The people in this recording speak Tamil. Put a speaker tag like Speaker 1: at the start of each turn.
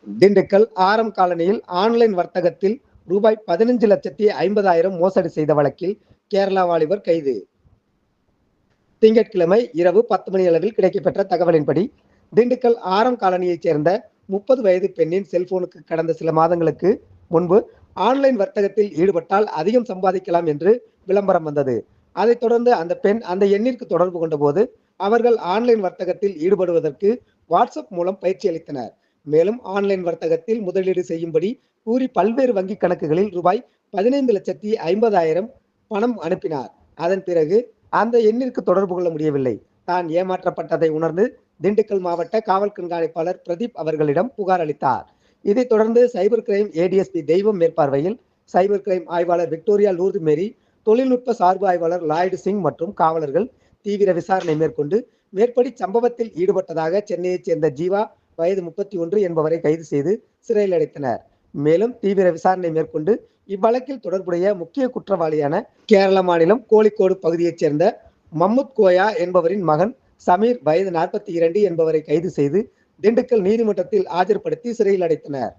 Speaker 1: திண்டுக்கல் ஆரம் காலனியில் ஆன்லைன் வர்த்தகத்தில் ரூபாய் 15,50,000 மோசடி செய்த வழக்கில் கேரளா வாலிபர் கைது. திங்கட்கிழமை இரவு 10 மணி அளவில் கிடைக்கப்பெற்ற தகவலின்படி, திண்டுக்கல் ஆரம் காலனியைச் சேர்ந்த 30 வயது பெண்ணின் செல்போனுக்கு கடந்த சில மாதங்களுக்கு முன்பு ஆன்லைன் வர்த்தகத்தில் ஈடுபட்டால் அதிகம் சம்பாதிக்கலாம் என்று விளம்பரம் வந்தது. அதைத் தொடர்ந்து அந்த பெண் அந்த எண்ணிற்கு தொடர்பு கொண்டபோது, அவர்கள் ஆன்லைன் வர்த்தகத்தில் ஈடுபடுவதற்கு வாட்ஸ்அப் மூலம் பயிற்சி அளித்தனர். மேலும் ஆன்லைன் வர்த்தகத்தில் முதலீடு செய்யும்படி கூறி பல்வேறு வங்கிக் கணக்குகளில் ரூபாய் 15,50,000 பணம் அனுப்பினார். அதன் பிறகு அந்த எண்ணிற்கு தொடர்பு கொள்ள முடியவில்லை. தான் ஏமாற்றப்பட்டதை உணர்ந்து திண்டுக்கல் மாவட்ட காவல் கண்காணிப்பாளர் பிரதீப் அவர்களிடம் புகார் அளித்தார். இதைத் தொடர்ந்து சைபர் கிரைம் ஏடிஎஸ்பி தெய்வம் மேற்பார்வையில் சைபர் கிரைம் ஆய்வாளர் விக்டோரியா லூர்து மேரி, தொழில்நுட்ப சார்பு ஆய்வாளர் லாய்டு சிங் மற்றும் காவலர்கள் தீவிர விசாரணை மேற்கொண்டு மேற்படி சம்பவத்தில் ஈடுபட்டதாக சென்னையைச் சேர்ந்த ஜீவா வயது 31 என்பவரை கைது செய்து சிறையில் அடைத்தனர். மேலும் தீவிர விசாரணை மேற்கொண்டு இவ்வழக்கில் தொடர்புடைய முக்கிய குற்றவாளியான கேரள மாநிலம் கோழிக்கோடு பகுதியைச் சேர்ந்த மம்முத் கோயா என்பவரின் மகன் சமீர் வயது 42 என்பவரை கைது செய்து திண்டுக்கல் நீதிமன்றத்தில் ஆஜர்படுத்தி சிறையில் அடைத்தனர்.